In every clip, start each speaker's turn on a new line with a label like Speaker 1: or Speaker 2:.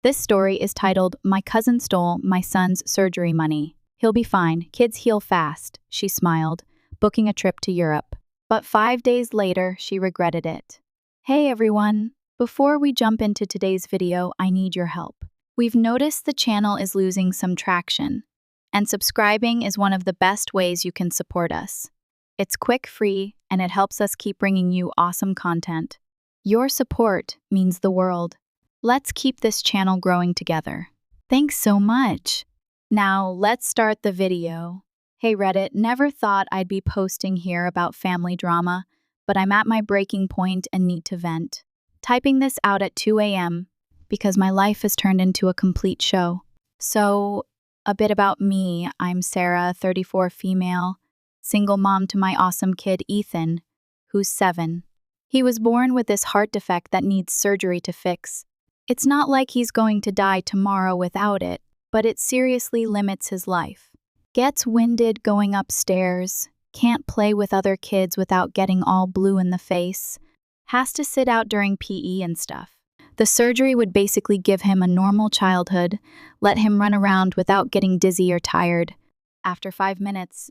Speaker 1: This story is titled, "My Cousin Stole My Son's Surgery Money. He'll be fine. Kids heal fast," she smiled, booking a trip to Europe. But 5 days later, she regretted it. Hey everyone! Before we jump into today's video, I need your help. We've noticed the channel is losing some traction, and subscribing is one of the best ways you can support us. It's quick, free, and it helps us keep bringing you awesome content. Your support means the world. Let's keep this channel growing together. Thanks so much. Now, let's start the video. Hey Reddit, never thought I'd be posting here about family drama, but I'm at my breaking point and need to vent. Typing this out at 2 a.m. because my life has turned into a complete show. So, a bit about me. I'm Sarah, 34 female, single mom to my awesome kid Ethan, who's 7. He was born with this heart defect that needs surgery to fix. It's not like he's going to die tomorrow without it, but it seriously limits his life. Gets winded going upstairs, can't play with other kids without getting all blue in the face, has to sit out during PE and stuff. The surgery would basically give him a normal childhood, let him run around without getting dizzy or tired. After 5 minutes,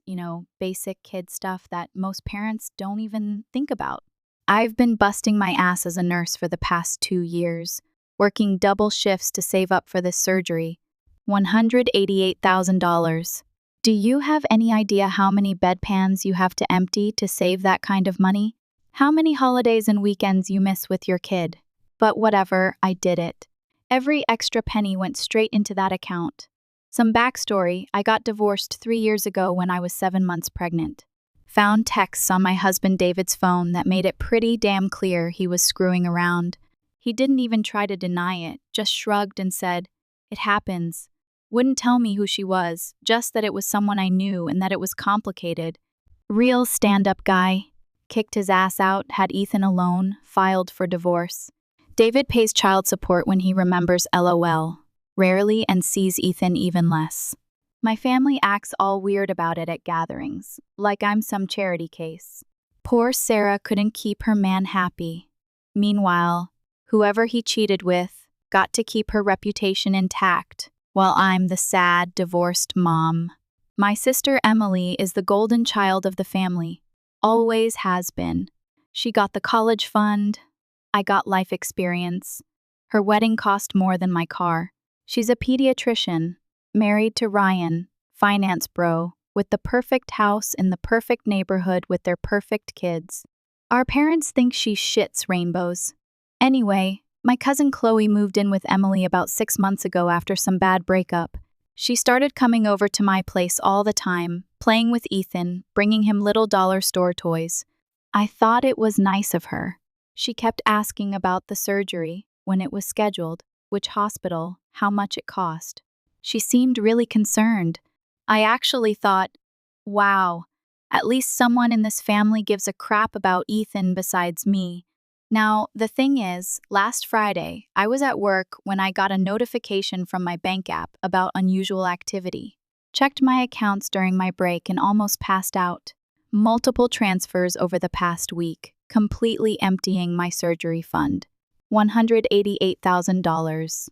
Speaker 1: basic kid stuff that most parents don't even think about. I've been busting my ass as a nurse for the past 2 years, working double shifts to save up for this surgery. $188,000. Do you have any idea how many bedpans you have to empty to save that kind of money? How many holidays and weekends you miss with your kid? But whatever, I did it. Every extra penny went straight into that account. Some backstory, I got divorced 3 years ago when I was 7 months pregnant. Found texts on my husband David's phone that made it pretty damn clear he was screwing around. He didn't even try to deny it, just shrugged and said, "It happens." Wouldn't tell me who she was, just that it was someone I knew and that it was complicated. Real stand-up guy. Kicked his ass out, had Ethan alone, filed for divorce. David pays child support when he remembers LOL, rarely, and sees Ethan even less. My family acts all weird about it at gatherings, like I'm some charity case. Poor Sarah couldn't keep her man happy. Meanwhile, whoever he cheated with got to keep her reputation intact, while I'm the sad, divorced mom. My sister Emily is the golden child of the family. Always has been. She got the college fund. I got life experience. Her wedding cost more than my car. She's a pediatrician, married to Ryan, finance bro, with the perfect house in the perfect neighborhood with their perfect kids. Our parents think she shits rainbows. Anyway, my cousin Chloe moved in with Emily about 6 months ago after some bad breakup. She started coming over to my place all the time, playing with Ethan, bringing him little dollar store toys. I thought it was nice of her. She kept asking about the surgery, when it was scheduled, which hospital, how much it cost. She seemed really concerned. I actually thought, wow, at least someone in this family gives a crap about Ethan besides me. Now, the thing is, last Friday, I was at work when I got a notification from my bank app about unusual activity. Checked my accounts during my break and almost passed out. Multiple transfers over the past week, completely emptying my surgery fund. $188,000.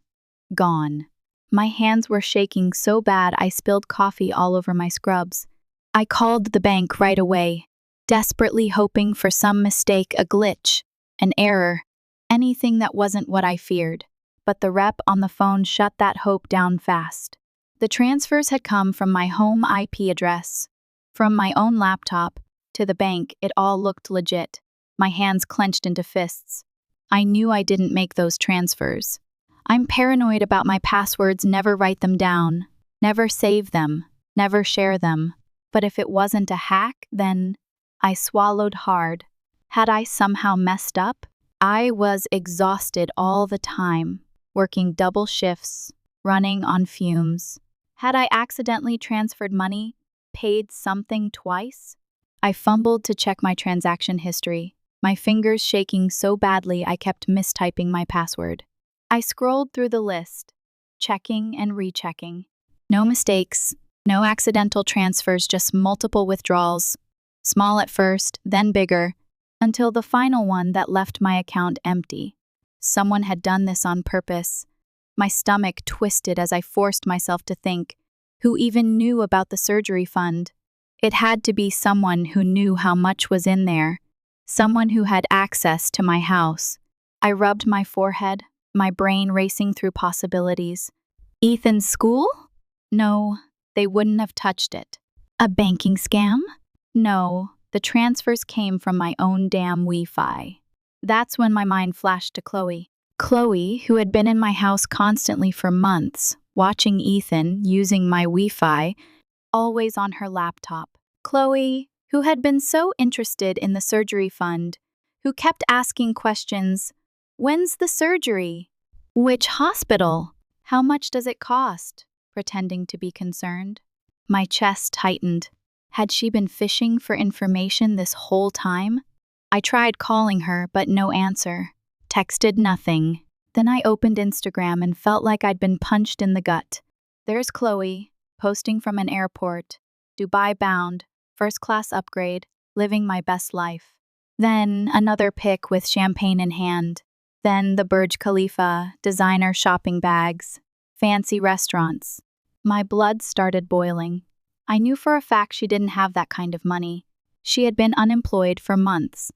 Speaker 1: Gone. My hands were shaking so bad I spilled coffee all over my scrubs. I called the bank right away, desperately hoping for some mistake, a glitch, an error, anything that wasn't what I feared. But the rep on the phone shut that hope down fast. The transfers had come from my home IP address. From my own laptop to the bank, it all looked legit. My hands clenched into fists. I knew I didn't make those transfers. I'm paranoid about my passwords, never write them down, never save them, never share them. But if it wasn't a hack, then I swallowed hard. Had I somehow messed up? I was exhausted all the time, working double shifts, running on fumes. Had I accidentally transferred money, paid something twice? I fumbled to check my transaction history, my fingers shaking so badly I kept mistyping my password. I scrolled through the list, checking and rechecking. No mistakes, no accidental transfers, just multiple withdrawals. Small at first, then bigger, until the final one that left my account empty. Someone had done this on purpose. My stomach twisted as I forced myself to think, who even knew about the surgery fund? It had to be someone who knew how much was in there, someone who had access to my house. I rubbed my forehead, my brain racing through possibilities. Ethan's school? No, they wouldn't have touched it. A banking scam? No, the transfers came from my own damn Wi-Fi. That's when my mind flashed to Chloe. Chloe, who had been in my house constantly for months, watching Ethan using my Wi-Fi, always on her laptop. Chloe, who had been so interested in the surgery fund, who kept asking questions. When's the surgery? Which hospital? How much does it cost? Pretending to be concerned. My chest tightened. Had she been fishing for information this whole time? I tried calling her, but no answer. Texted nothing. Then I opened Instagram and felt like I'd been punched in the gut. There's Chloe, posting from an airport, Dubai bound, first-class upgrade, living my best life. Then another pic with champagne in hand. Then the Burj Khalifa, designer shopping bags, fancy restaurants. My blood started boiling. I knew for a fact she didn't have that kind of money. She had been unemployed for months.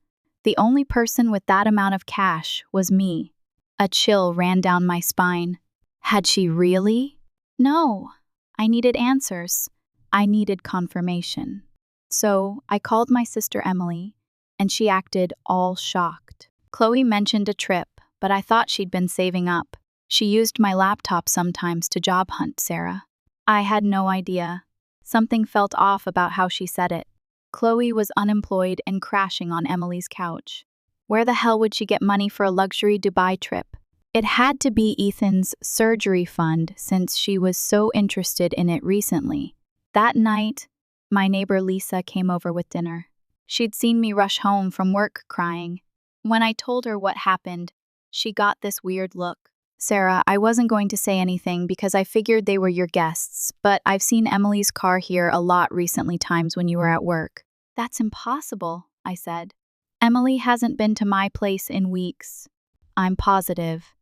Speaker 1: The only person with that amount of cash was me. A chill ran down my spine. Had she really? No. I needed answers. I needed confirmation. So I called my sister Emily, and she acted all shocked. Chloe mentioned a trip, but I thought she'd been saving up. She used my laptop sometimes to job hunt Sarah. I had no idea. Something felt off about how she said it. Chloe was unemployed and crashing on Emily's couch. Where the hell would she get money for a luxury Dubai trip? It had to be Ethan's surgery fund since she was so interested in it recently. That night, my neighbor Lisa came over with dinner. She'd seen me rush home from work crying. When I told her what happened, she got this weird look. Sarah, I wasn't going to say anything because I figured they were your guests, but I've seen Emily's car here a lot recently times when you were at work. That's impossible, I said. Emily hasn't been to my place in weeks. I'm positive.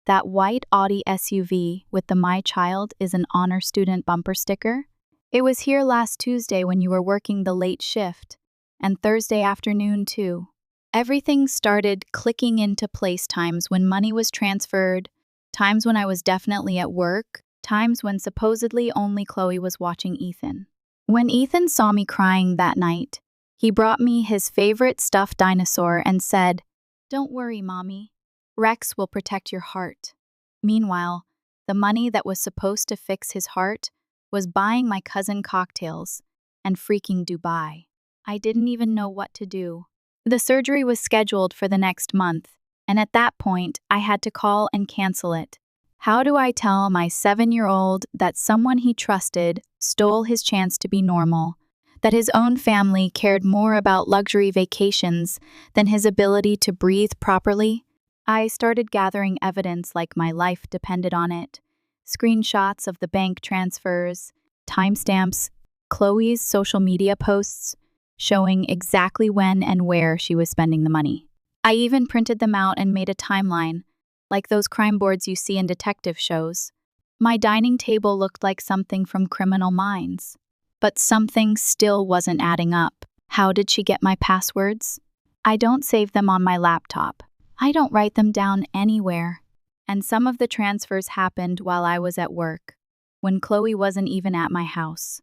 Speaker 1: That white Audi SUV with the My Child is an honor student bumper sticker. It was here last Tuesday when you were working the late shift, and Thursday afternoon too. Everything started clicking into place, times when money was transferred, times when I was definitely at work, times when supposedly only Chloe was watching Ethan. When Ethan saw me crying that night, he brought me his favorite stuffed dinosaur and said, "Don't worry, Mommy. Rex will protect your heart." Meanwhile, the money that was supposed to fix his heart was buying my cousin cocktails and freaking Dubai. I didn't even know what to do. The surgery was scheduled for the next month, and at that point, I had to call and cancel it. How do I tell my 7-year-old that someone he trusted stole his chance to be normal, that his own family cared more about luxury vacations than his ability to breathe properly? I started gathering evidence like my life depended on it. Screenshots of the bank transfers, timestamps, Chloe's social media posts, showing exactly when and where she was spending the money. I even printed them out and made a timeline, like those crime boards you see in detective shows. My dining table looked like something from Criminal Minds. But something still wasn't adding up. How did she get my passwords? I don't save them on my laptop. I don't write them down anywhere. And some of the transfers happened while I was at work, when Chloe wasn't even at my house.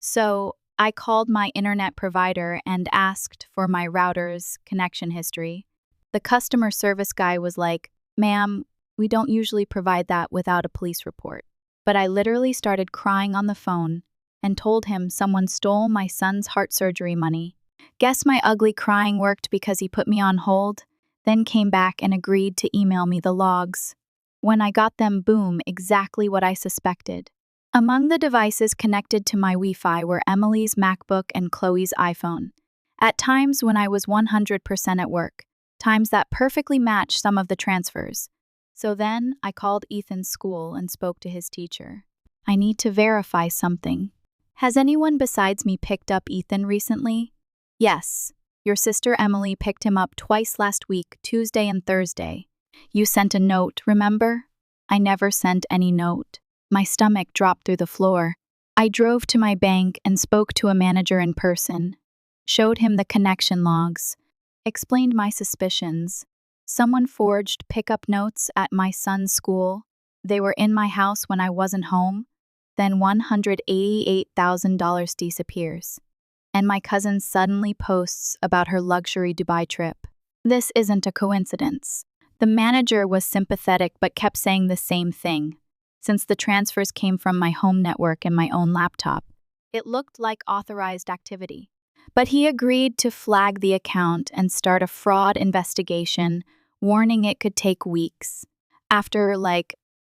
Speaker 1: So I called my internet provider and asked for my router's connection history. The customer service guy was like, "Ma'am, we don't usually provide that without a police report." But I literally started crying on the phone and told him someone stole my son's heart surgery money. Guess my ugly crying worked because he put me on hold, then came back and agreed to email me the logs. When I got them, boom, exactly what I suspected. Among the devices connected to my Wi-Fi were Emily's MacBook and Chloe's iPhone. At times when I was 100% at work, times that perfectly matched some of the transfers. So then I called Ethan's school and spoke to his teacher. I need to verify something. Has anyone besides me picked up Ethan recently? Yes. Your sister Emily picked him up twice last week, Tuesday and Thursday. You sent a note, remember? I never sent any note. My stomach dropped through the floor. I drove to my bank and spoke to a manager in person. Showed him the connection logs. Explained my suspicions. Someone forged pickup notes at my son's school. They were in my house when I wasn't home. Then $188,000 disappears. And my cousin suddenly posts about her luxury Dubai trip. This isn't a coincidence. The manager was sympathetic but kept saying the same thing. Since the transfers came from my home network and my own laptop, it looked like authorized activity. But he agreed to flag the account and start a fraud investigation, warning it could take weeks. After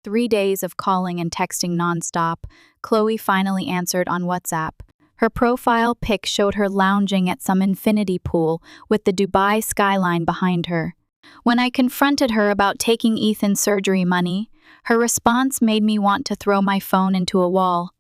Speaker 1: 3 days of calling and texting nonstop, Chloe finally answered on WhatsApp. Her profile pic showed her lounging at some infinity pool with the Dubai skyline behind her. When I confronted her about taking Ethan's surgery money, her response made me want to throw my phone into a wall.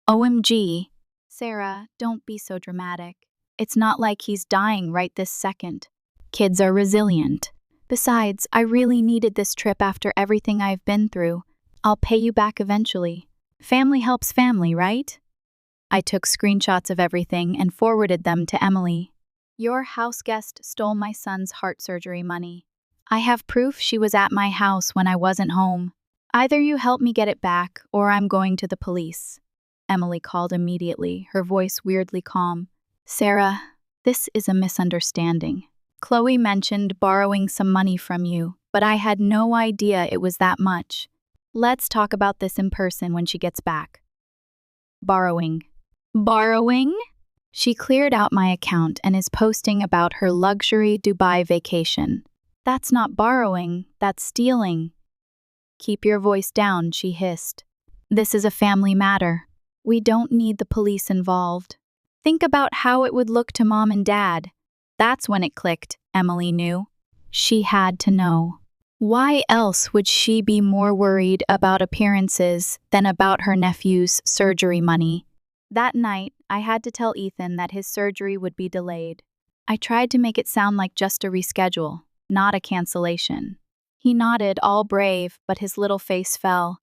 Speaker 1: OMG. Sarah, don't be so dramatic. It's not like he's dying right this second. Kids are resilient. Besides, I really needed this trip after everything I've been through. I'll pay you back eventually. Family helps family, right? I took screenshots of everything and forwarded them to Emily. Your house guest stole my son's heart surgery money. I have proof she was at my house when I wasn't home. Either you help me get it back, or I'm going to the police. Emily called immediately, her voice weirdly calm. Sarah, this is a misunderstanding. Chloe mentioned borrowing some money from you, but I had no idea it was that much. Let's talk about this in person when she gets back. Borrowing? She cleared out my account and is posting about her luxury Dubai vacation. That's not borrowing, that's stealing. Keep your voice down, she hissed. This is a family matter. We don't need the police involved. Think about how it would look to Mom and Dad. That's when it clicked, Emily knew. She had to know. Why else would she be more worried about appearances than about her nephew's surgery money? That night, I had to tell Ethan that his surgery would be delayed. I tried to make it sound like just a reschedule, not a cancellation. He nodded, all brave, but his little face fell.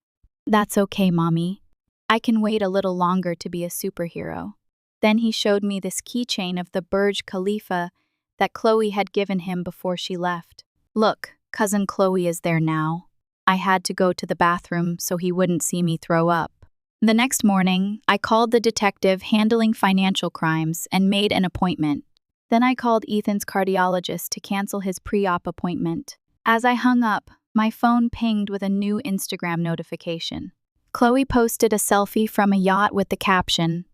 Speaker 1: That's okay, Mommy. I can wait a little longer to be a superhero. Then he showed me this keychain of the Burj Khalifa that Chloe had given him before she left. Look, cousin Chloe is there now. I had to go to the bathroom so he wouldn't see me throw up. The next morning, I called the detective handling financial crimes and made an appointment. Then I called Ethan's cardiologist to cancel his pre-op appointment. As I hung up, my phone pinged with a new Instagram notification. Chloe posted a selfie from a yacht with the caption,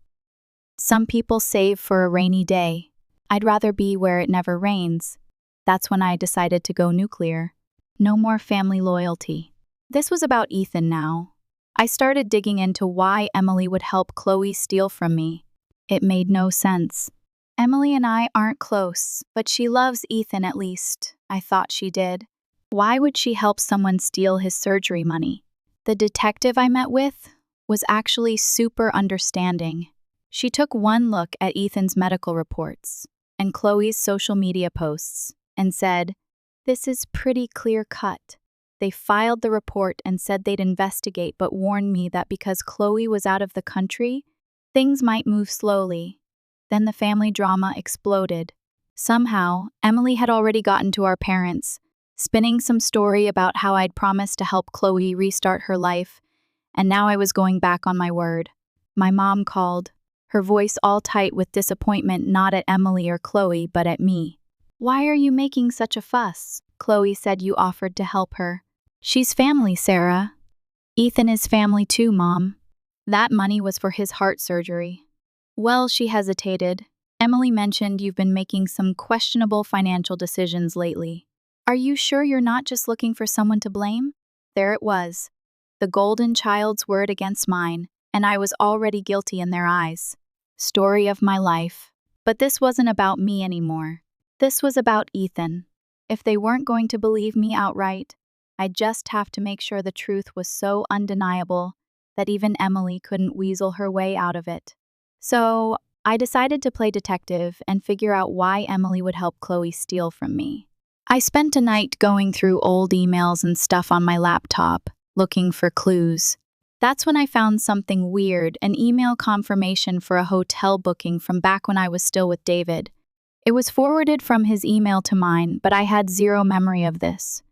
Speaker 1: "Some people save for a rainy day. I'd rather be where it never rains." That's when I decided to go nuclear. No more family loyalty. This was about Ethan now. I started digging into why Emily would help Chloe steal from me. It made no sense. Emily and I aren't close, but she loves Ethan at least. I thought she did. Why would she help someone steal his surgery money? The detective I met with was actually super understanding. She took one look at Ethan's medical reports and Chloe's social media posts and said, "This is pretty clear-cut." They filed the report and said they'd investigate, but warned me that because Chloe was out of the country, things might move slowly. Then the family drama exploded. Somehow, Emily had already gotten to our parents, spinning some story about how I'd promised to help Chloe restart her life, and now I was going back on my word. My mom called, her voice all tight with disappointment, not at Emily or Chloe, but at me. "Why are you making such a fuss?" Chloe said you offered to help her. "She's family, Sarah." "Ethan is family too, Mom. That money was for his heart surgery." Well, she hesitated. "Emily mentioned you've been making some questionable financial decisions lately. Are you sure you're not just looking for someone to blame?" There it was. The golden child's word against mine, and I was already guilty in their eyes. Story of my life. But this wasn't about me anymore. This was about Ethan. If they weren't going to believe me outright, I'd just have to make sure the truth was so undeniable that even Emily couldn't weasel her way out of it. So, I decided to play detective and figure out why Emily would help Chloe steal from me. I spent a night going through old emails and stuff on my laptop, looking for clues. That's when I found something weird, an email confirmation for a hotel booking from back when I was still with David. It was forwarded from his email to mine, but I had zero memory of this.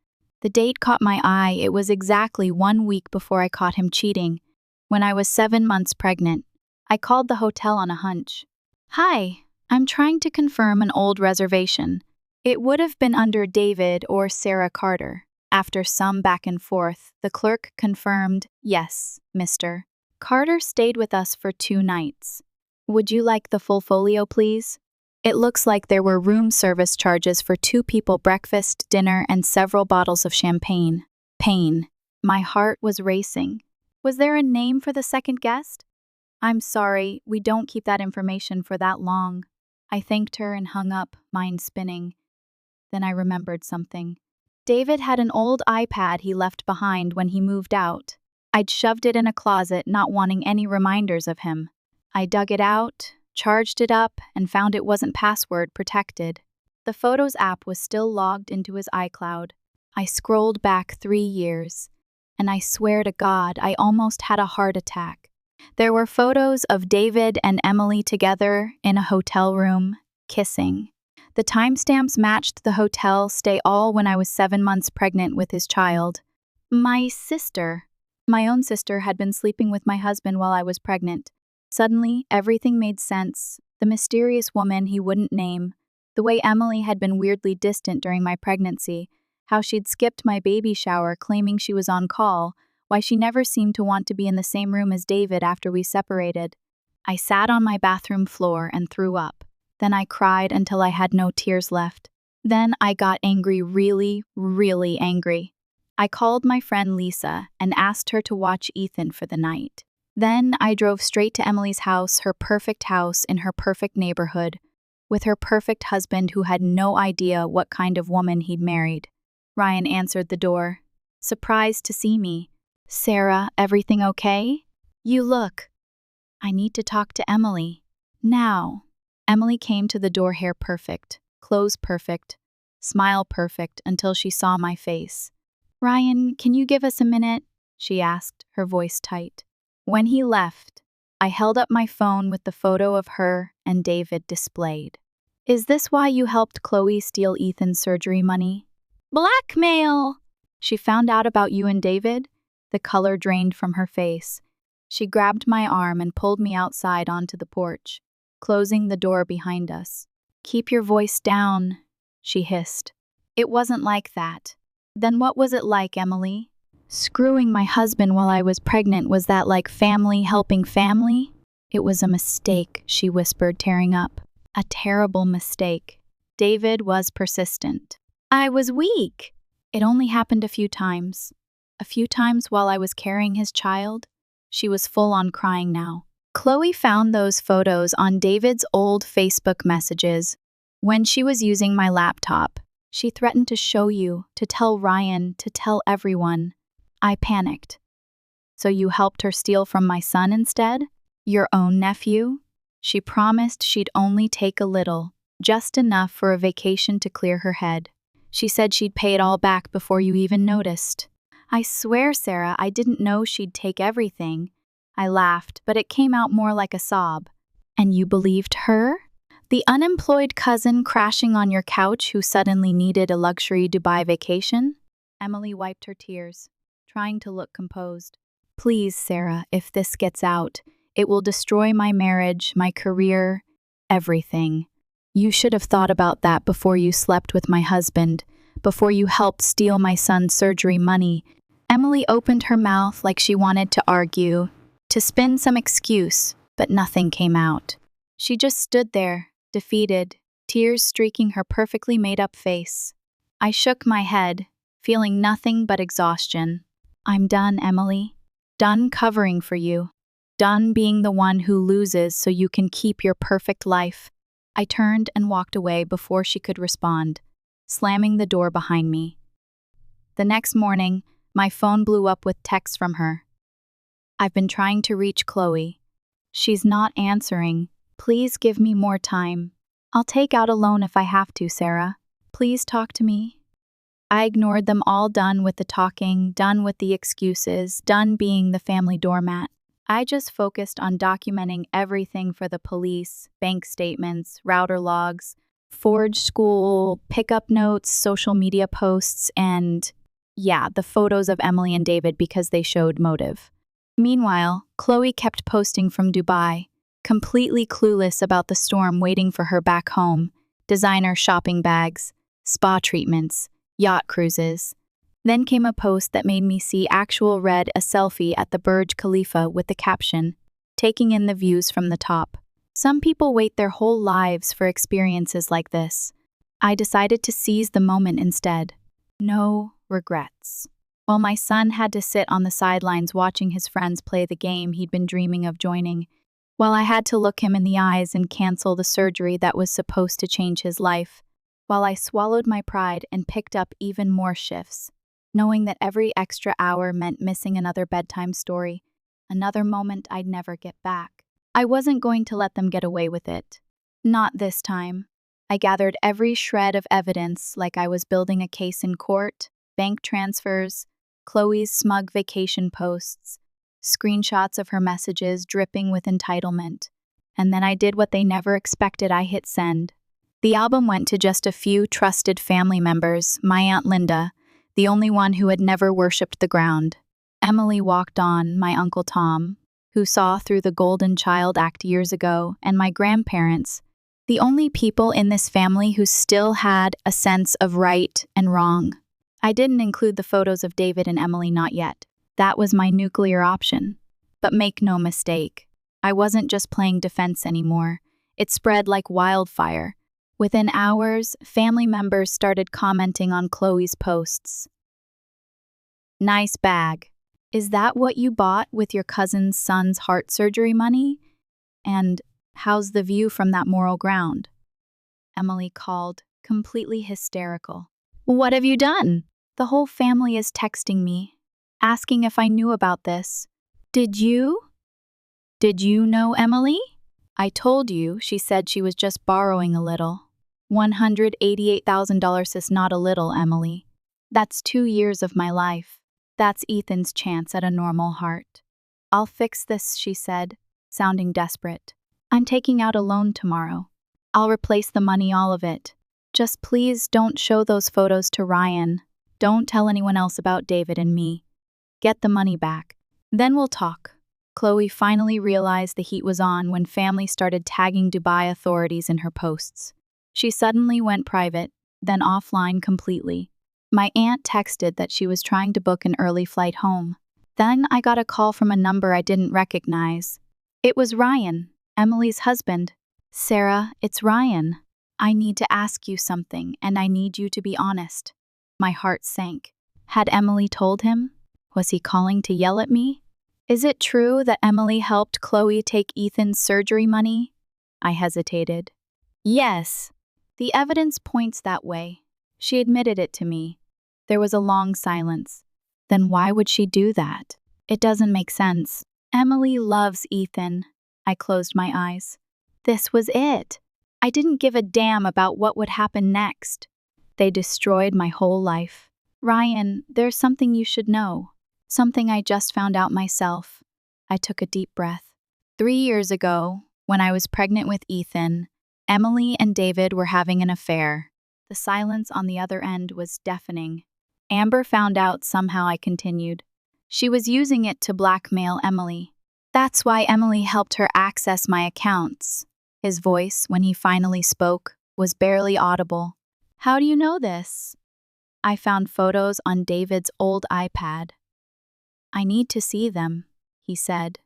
Speaker 1: The date caught my eye. It was exactly 1 week before I caught him cheating, when I was 7 months pregnant. I called the hotel on a hunch. "Hi, I'm trying to confirm an old reservation. It would have been under David or Sarah Carter." After some back and forth, the clerk confirmed, "Yes, Mr. Carter stayed with us for 2 nights. Would you like the full folio, please?" It looks like there were room service charges for 2 people, breakfast, dinner, and several bottles of champagne. Pain. My heart was racing. Was there a name for the second guest? "I'm sorry, we don't keep that information for that long." I thanked her and hung up, mind spinning. Then I remembered something. David had an old iPad he left behind when he moved out. I'd shoved it in a closet, not wanting any reminders of him. I dug it out, charged it up, and found it wasn't password protected. The Photos app was still logged into his iCloud. I scrolled back 3 years, and I swear to God, I almost had a heart attack. There were photos of David and Emily together in a hotel room, kissing. The timestamps matched the hotel stay, all when I was 7 months pregnant with his child. My own sister, had been sleeping with my husband while I was pregnant. Suddenly, everything made sense. The mysterious woman he wouldn't name, the way Emily had been weirdly distant during my pregnancy, how she'd skipped my baby shower claiming she was on call, why she never seemed to want to be in the same room as David after we separated. I sat on my bathroom floor and threw up. Then I cried until I had no tears left. Then I got angry, really, really angry. I called my friend Lisa and asked her to watch Ethan for the night. Then I drove straight to Emily's house, her perfect house in her perfect neighborhood, with her perfect husband who had no idea what kind of woman he'd married. Ryan answered the door, surprised to see me. "Sarah, everything okay? You look. I need to talk to Emily. Now." Emily came to the door, hair perfect, clothes perfect, smile perfect, until she saw my face. "Ryan, can you give us a minute?" she asked, her voice tight. When he left, I held up my phone with the photo of her and David displayed. "Is this why you helped Chloe steal Ethan's surgery money?" "Blackmail!" "She found out about you and David?" The color drained from her face. She grabbed my arm and pulled me outside onto the porch, closing the door behind us. "Keep your voice down," she hissed. "It wasn't like that." "Then what was it like, Emily?" "Screwing my husband while I was pregnant, was that like family helping family?" "It was a mistake," she whispered, tearing up. "A terrible mistake." David was persistent. "I was weak." "It only happened a few times. A few times while I was carrying his child." She was full on crying now. "Chloe found those photos on David's old Facebook messages when she was using my laptop. She threatened to show you, to tell Ryan, to tell everyone." I panicked. "So you helped her steal from my son instead? Your own nephew?" She promised she'd only take a little, just enough for a vacation to clear her head. She said she'd pay it all back before you even noticed. "I swear, Sarah, I didn't know she'd take everything." I laughed, but it came out more like a sob. "And you believed her? The unemployed cousin crashing on your couch who suddenly needed a luxury Dubai vacation?" Emily wiped her tears, trying to look composed. "Please, Sarah, if this gets out, it will destroy my marriage, my career, everything. You should have thought about that before you slept with my husband, before you helped steal my son's surgery money." Emily opened her mouth like she wanted to argue, to spin some excuse, but nothing came out. She just stood there, defeated, tears streaking her perfectly made-up face. I shook my head, feeling nothing but exhaustion. "I'm done, Emily. Done covering for you. Done being the one who loses so you can keep your perfect life." I turned and walked away before she could respond, slamming the door behind me. The next morning, my phone blew up with texts from her. "I've been trying to reach Chloe. She's not answering. Please give me more time. I'll take out a loan if I have to, Sarah. Please talk to me." I ignored them all, done with the talking, done with the excuses, done being the family doormat. I just focused on documenting everything for the police: bank statements, router logs, forged school pickup notes, social media posts, and the photos of Emily and David because they showed motive. Meanwhile, Chloe kept posting from Dubai, completely clueless about the storm waiting for her back home: designer shopping bags, spa treatments, yacht cruises. Then came a post that made me see actual red, a selfie at the Burj Khalifa with the caption, "Taking in the views from the top." Some people wait their whole lives for experiences like this. I decided to seize the moment instead. No regrets. While my son had to sit on the sidelines watching his friends play the game he'd been dreaming of joining, while I had to look him in the eyes and cancel the surgery that was supposed to change his life, while I swallowed my pride and picked up even more shifts, knowing that every extra hour meant missing another bedtime story, another moment I'd never get back. I wasn't going to let them get away with it. Not this time. I gathered every shred of evidence like I was building a case in court: bank transfers, Chloe's smug vacation posts, screenshots of her messages dripping with entitlement. And then I did what they never expected. I hit send. The album went to just a few trusted family members: my Aunt Linda, the only one who had never worshipped the ground; Emily walked on, my Uncle Tom, who saw through the golden child act years ago; and my grandparents, the only people in this family who still had a sense of right and wrong. I didn't include the photos of David and Emily, not yet. That was my nuclear option. But make no mistake, I wasn't just playing defense anymore. It spread like wildfire. Within hours, family members started commenting on Chloe's posts. "Nice bag. Is that what you bought with your cousin's son's heart surgery money? And how's the view from that moral ground?" Emily called, completely hysterical. "What have you done? The whole family is texting me, asking if I knew about this. Did you know Emily?" "I told you," she said. "She was just borrowing a little." $188,000 is not a little, Emily. That's 2 years of my life. That's Ethan's chance at a normal heart. "I'll fix this," she said, sounding desperate. "I'm taking out a loan tomorrow. I'll replace the money, all of it. Just please don't show those photos to Ryan. Don't tell anyone else about David and me. Get the money back. Then we'll talk." Chloe finally realized the heat was on when family started tagging Dubai authorities in her posts. She suddenly went private, then offline completely. My aunt texted that she was trying to book an early flight home. Then I got a call from a number I didn't recognize. It was Ryan, Emily's husband. "Sarah, it's Ryan. I need to ask you something, and I need you to be honest." My heart sank. Had Emily told him? Was he calling to yell at me? "Is it true that Emily helped Chloe take Ethan's surgery money?" I hesitated. "Yes. The evidence points that way. She admitted it to me." There was a long silence. "Then why would she do that? It doesn't make sense." "Emily loves Ethan." I closed my eyes. This was it. I didn't give a damn about what would happen next. They destroyed my whole life. "Ryan, there's something you should know. Something I just found out myself." I took a deep breath. 3 years ago, when I was pregnant with Ethan, Emily and David were having an affair. The silence on the other end was deafening. Amber found out somehow, I continued. She was using it to blackmail Emily. That's why Emily helped her access my accounts. His voice, when he finally spoke, was barely audible. "How do you know this?" "I found photos on David's old iPad." "I need to see them," he said.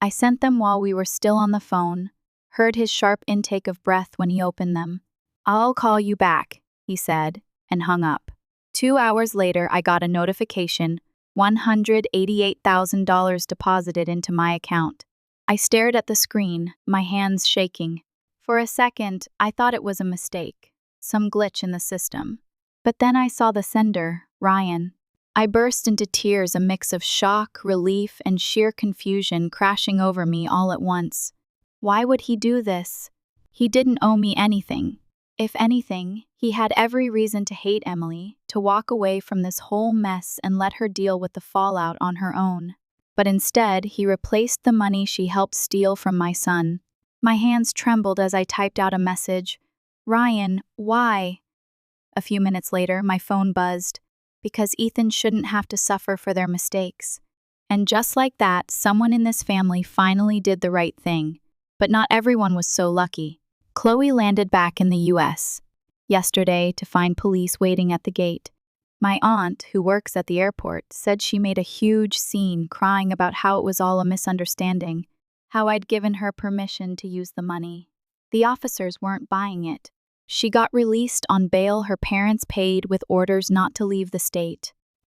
Speaker 1: I sent them while we were still on the phone, heard his sharp intake of breath when he opened them. "I'll call you back," he said, and hung up. 2 hours later, I got a notification: $188,000 deposited into my account. I stared at the screen, my hands shaking. For a second, I thought it was a mistake, some glitch in the system. But then I saw the sender, Ryan. I burst into tears, a mix of shock, relief, and sheer confusion crashing over me all at once. Why would he do this? He didn't owe me anything. If anything, he had every reason to hate Emily, to walk away from this whole mess and let her deal with the fallout on her own. But instead, he replaced the money she helped steal from my son. My hands trembled as I typed out a message. Ryan, why? A few minutes later, my phone buzzed. Because Ethan shouldn't have to suffer for their mistakes. And just like that, someone in this family finally did the right thing. But not everyone was so lucky. Chloe landed back in the US yesterday to find police waiting at the gate. My aunt, who works at the airport, said she made a huge scene crying about how it was all a misunderstanding, how I'd given her permission to use the money. The officers weren't buying it. She got released on bail her parents paid with orders not to leave the state.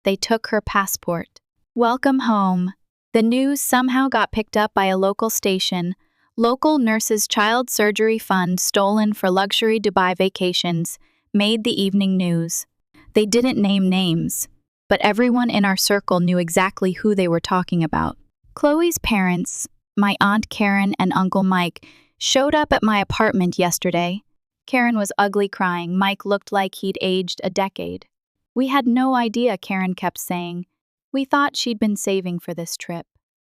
Speaker 1: They took her passport. Welcome home. The news somehow got picked up by a local station. Local nurses' child surgery fund stolen for luxury Dubai vacations made the evening news. They didn't name names, but everyone in our circle knew exactly who they were talking about. Chloe's parents, my Aunt Karen and Uncle Mike, showed up at my apartment yesterday. Karen was ugly crying. Mike looked like he'd aged a decade. We had no idea, Karen kept saying. We thought she'd been saving for this trip.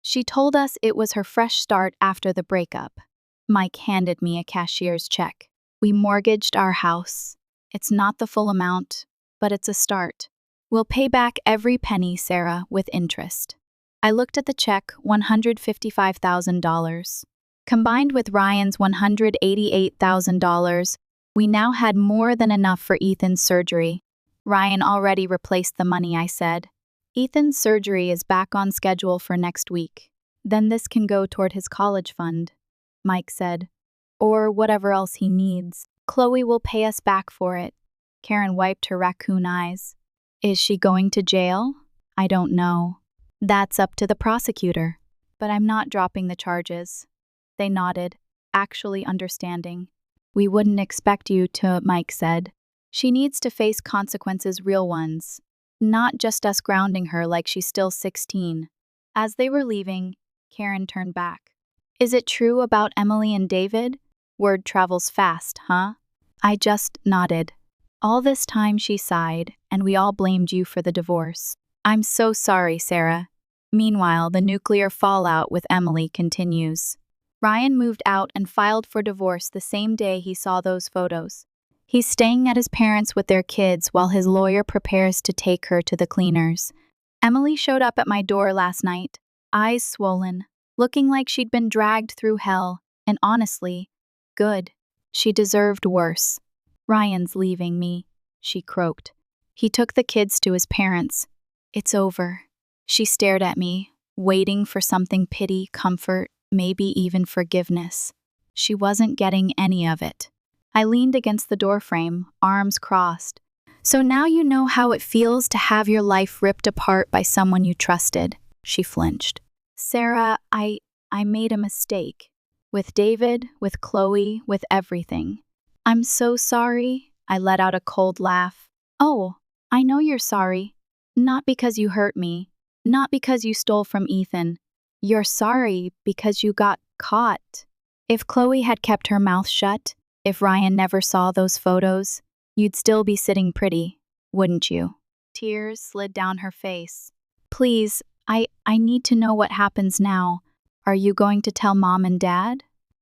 Speaker 1: She told us it was her fresh start after the breakup. Mike handed me a cashier's check. We mortgaged our house. It's not the full amount, but it's a start. We'll pay back every penny, Sarah, with interest. I looked at the check, $155,000. Combined with Ryan's $188,000, we now had more than enough for Ethan's surgery. Ryan already replaced the money, I said. Ethan's surgery is back on schedule for next week. Then this can go toward his college fund, Mike said. Or whatever else he needs. Chloe will pay us back for it. Karen wiped her raccoon eyes. Is she going to jail? I don't know. That's up to the prosecutor. But I'm not dropping the charges. They nodded, actually understanding. We wouldn't expect you to, Mike said. She needs to face consequences, real ones. Not just us grounding her like she's still 16. As they were leaving, Karen turned back. Is it true about Emily and David? Word travels fast, huh? I just nodded. All this time she sighed, and we all blamed you for the divorce. I'm so sorry, Sarah. Meanwhile, the nuclear fallout with Emily continues. Ryan moved out and filed for divorce the same day he saw those photos. He's staying at his parents' with their kids while his lawyer prepares to take her to the cleaners. Emily showed up at my door last night, eyes swollen, looking like she'd been dragged through hell, and honestly, good. She deserved worse. Ryan's leaving me, she croaked. He took the kids to his parents. It's over. She stared at me, waiting for something, pity, comfort, maybe even forgiveness. She wasn't getting any of it. I leaned against the doorframe, arms crossed. So now you know how it feels to have your life ripped apart by someone you trusted, she flinched. Sarah, I made a mistake. With David, with Chloe, with everything. I'm so sorry, I let out a cold laugh. Oh, I know you're sorry. Not because you hurt me. Not because you stole from Ethan. You're sorry because you got caught. If Chloe had kept her mouth shut, if Ryan never saw those photos, you'd still be sitting pretty, wouldn't you? Tears slid down her face. Please, I need to know what happens now. Are you going to tell Mom and Dad?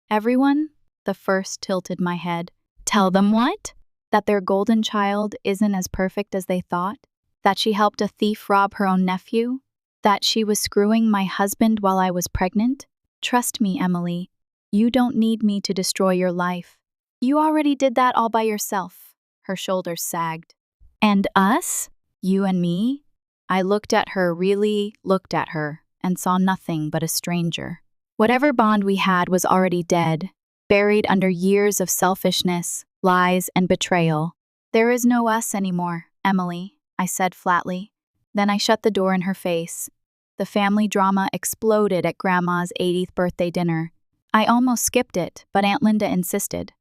Speaker 1: Everyone? The first tilted my head. Tell them what? That their golden child isn't as perfect as they thought? That she helped a thief rob her own nephew? That she was screwing my husband while I was pregnant? Trust me, Emily. You don't need me to destroy your life. You already did that all by yourself. Her shoulders sagged. And us? You and me? I looked at her, really looked at her, and saw nothing but a stranger. Whatever bond we had was already dead, buried under years of selfishness, lies, and betrayal. There is no us anymore, Emily, I said flatly. Then I shut the door in her face. The family drama exploded at Grandma's 80th birthday dinner. I almost skipped it, but Aunt Linda insisted.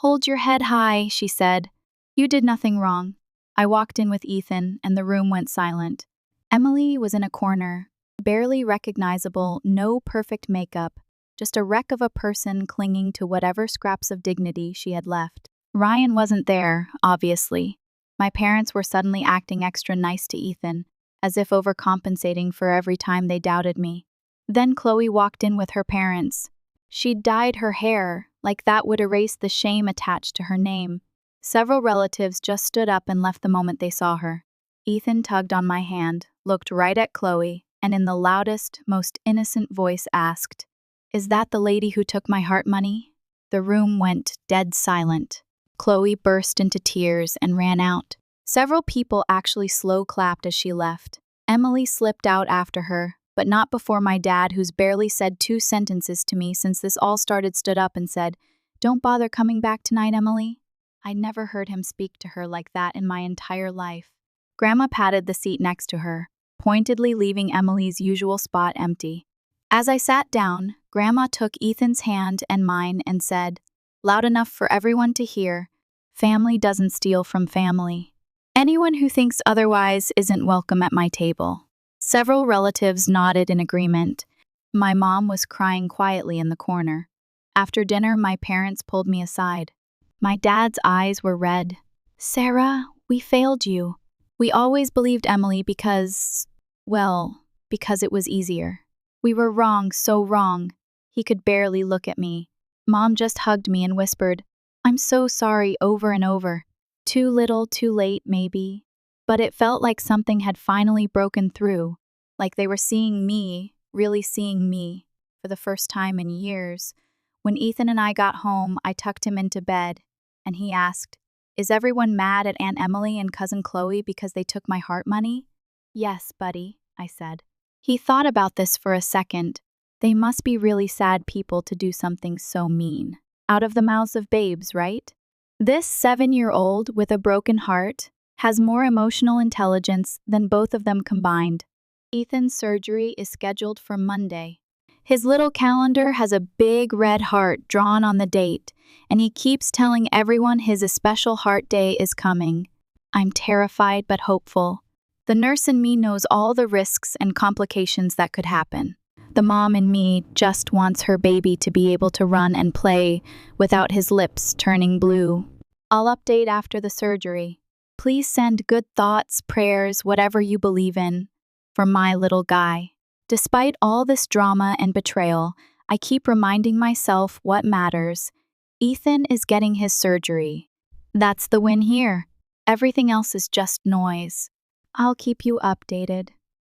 Speaker 1: Hold your head high, she said. You did nothing wrong. I walked in with Ethan, and the room went silent. Emily was in a corner, barely recognizable, no perfect makeup, just a wreck of a person clinging to whatever scraps of dignity she had left. Ryan wasn't there, obviously. My parents were suddenly acting extra nice to Ethan, as if overcompensating for every time they doubted me. Then Chloe walked in with her parents. She'd dyed her hair, like that would erase the shame attached to her name. Several relatives just stood up and left the moment they saw her. Ethan tugged on my hand, looked right at Chloe, and in the loudest, most innocent voice asked, "Is that the lady who took my heart money?" The room went dead silent. Chloe burst into tears and ran out. Several people actually slow clapped as she left. Emily slipped out after her, but not before my dad, who's barely said 2 sentences to me since this all started, stood up and said, "Don't bother coming back tonight, Emily." I never heard him speak to her like that in my entire life. Grandma patted the seat next to her, pointedly leaving Emily's usual spot empty. As I sat down, Grandma took Ethan's hand and mine and said, loud enough for everyone to hear, "Family doesn't steal from family. Anyone who thinks otherwise isn't welcome at my table." Several relatives nodded in agreement. My mom was crying quietly in the corner. After dinner, my parents pulled me aside. My dad's eyes were red. "Sarah, we failed you. We always believed Emily because it was easier. We were wrong, so wrong." He could barely look at me. Mom just hugged me and whispered, "I'm so sorry," over and over. Too little, too late, maybe. But it felt like something had finally broken through, like they were seeing me, really seeing me, for the first time in years. When Ethan and I got home, I tucked him into bed, and he asked, "Is everyone mad at Aunt Emily and Cousin Chloe because they took my heart money?" "Yes, buddy," I said. He thought about this for a second. They must be really sad people to do something so mean. Out of the mouths of babes, right? This 7-year-old with a broken heart has more emotional intelligence than both of them combined. Ethan's surgery is scheduled for Monday. His little calendar has a big red heart drawn on the date, and he keeps telling everyone his special heart day is coming. I'm terrified but hopeful. The nurse in me knows all the risks and complications that could happen. The mom in me just wants her baby to be able to run and play without his lips turning blue. I'll update after the surgery. Please send good thoughts, prayers, whatever you believe in, for my little guy. Despite all this drama and betrayal, I keep reminding myself what matters. Ethan is getting his surgery. That's the win here. Everything else is just noise. I'll keep you updated.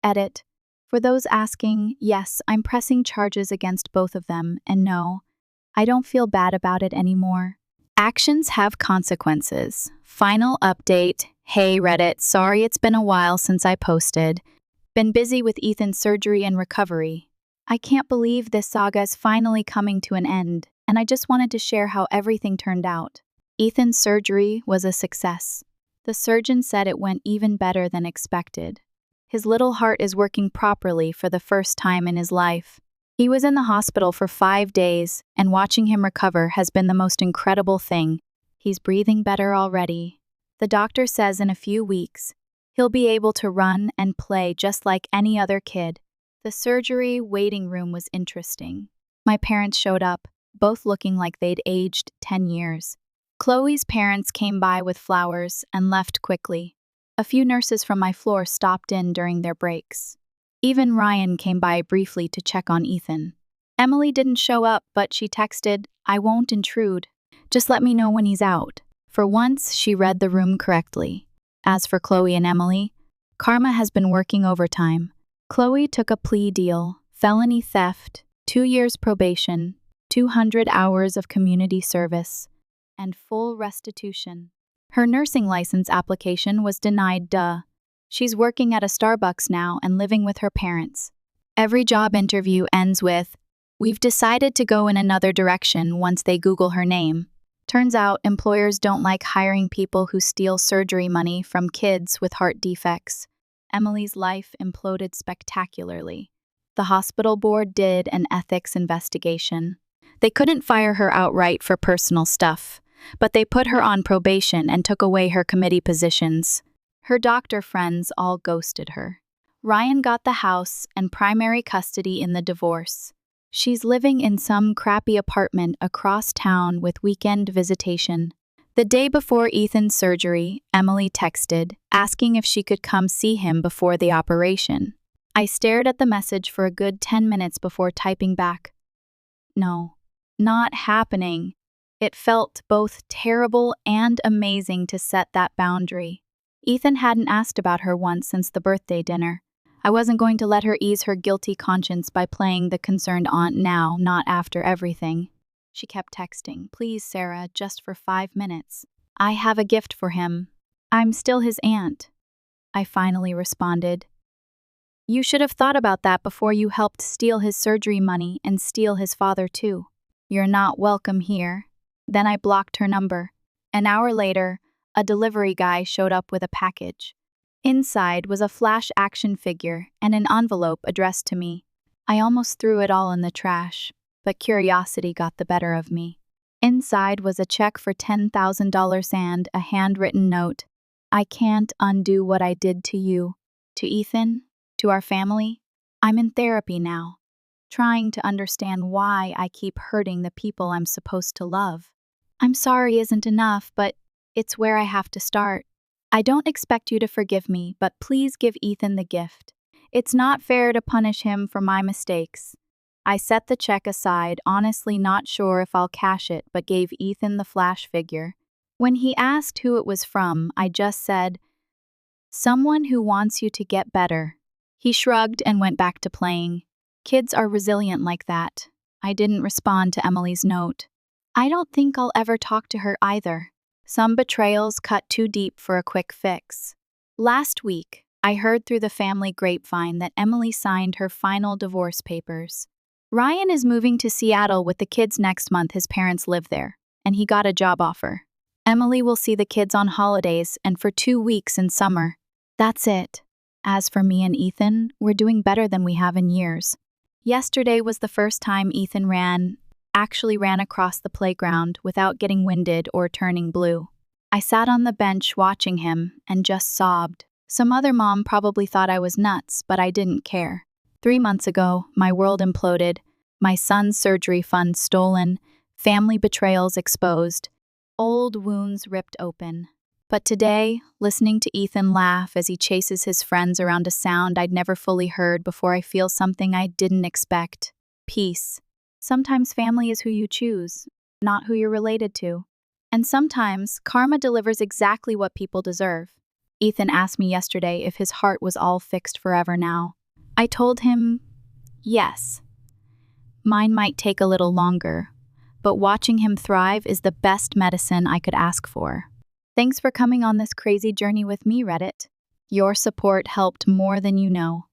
Speaker 1: Edit. For those asking, yes, I'm pressing charges against both of them, and no, I don't feel bad about it anymore. Actions have consequences. Final update. Hey Reddit, sorry it's been a while since I posted. Been busy with Ethan's surgery and recovery. I can't believe this saga is finally coming to an end, and I just wanted to share how everything turned out. Ethan's surgery was a success. The surgeon said it went even better than expected. His little heart is working properly for the first time in his life. He was in the hospital for 5 days, and watching him recover has been the most incredible thing. He's breathing better already. The doctor says in a few weeks, he'll be able to run and play just like any other kid. The surgery waiting room was interesting. My parents showed up, both looking like they'd aged 10 years. Chloe's parents came by with flowers and left quickly. A few nurses from my floor stopped in during their breaks. Even Ryan came by briefly to check on Ethan. Emily didn't show up, but she texted, "I won't intrude. Just let me know when he's out." For once, she read the room correctly. As for Chloe and Emily, karma has been working overtime. Chloe took a plea deal, felony theft, 2 years probation, 200 hours of community service, and full restitution. Her nursing license application was denied. She's working at a Starbucks now and living with her parents. Every job interview ends with, "We've decided to go in another direction," once they Google her name. Turns out employers don't like hiring people who steal surgery money from kids with heart defects. Emily's life imploded spectacularly. The hospital board did an ethics investigation. They couldn't fire her outright for personal stuff, but they put her on probation and took away her committee positions. Her doctor friends all ghosted her. Ryan got the house and primary custody in the divorce. She's living in some crappy apartment across town with weekend visitation. The day before Ethan's surgery, Emily texted, asking if she could come see him before the operation. I stared at the message for a good 10 minutes before typing back, "No, not happening." It felt both terrible and amazing to set that boundary. Ethan hadn't asked about her once since the birthday dinner. I wasn't going to let her ease her guilty conscience by playing the concerned aunt now, not after everything. She kept texting, "Please, Sarah, just for 5 minutes. I have a gift for him. I'm still his aunt." I finally responded, "You should have thought about that before you helped steal his surgery money and steal his father too. You're not welcome here." Then I blocked her number. An hour later, a delivery guy showed up with a package. Inside was a flash action figure and an envelope addressed to me. I almost threw it all in the trash, but curiosity got the better of me. Inside was a check for $10,000 and a handwritten note. "I can't undo what I did to you, to Ethan, to our family. I'm in therapy now, trying to understand why I keep hurting the people I'm supposed to love. I'm sorry isn't enough, but it's where I have to start. I don't expect you to forgive me, but please give Ethan the gift. It's not fair to punish him for my mistakes." I set the check aside, honestly not sure if I'll cash it, but gave Ethan the flash figure. When he asked who it was from, I just said, "Someone who wants you to get better." He shrugged and went back to playing. Kids are resilient like that. I didn't respond to Emily's note. I don't think I'll ever talk to her either. Some betrayals cut too deep for a quick fix. Last week, I heard through the family grapevine that Emily signed her final divorce papers. Ryan is moving to Seattle with the kids next month. His parents live there, and he got a job offer. Emily will see the kids on holidays and for 2 weeks in summer. That's it. As for me and Ethan, we're doing better than we have in years. Yesterday was the first time Ethan actually ran across the playground without getting winded or turning blue. I sat on the bench watching him and just sobbed. Some other mom probably thought I was nuts, but I didn't care. 3 months ago, my world imploded, my son's surgery fund stolen, family betrayals exposed, old wounds ripped open. But today, listening to Ethan laugh as he chases his friends around a sound I'd never fully heard before, I feel something I didn't expect. Peace. Sometimes family is who you choose, not who you're related to. And sometimes karma delivers exactly what people deserve. Ethan asked me yesterday if his heart was all fixed forever now. I told him, yes. Mine might take a little longer, but watching him thrive is the best medicine I could ask for. Thanks for coming on this crazy journey with me, Reddit. Your support helped more than you know.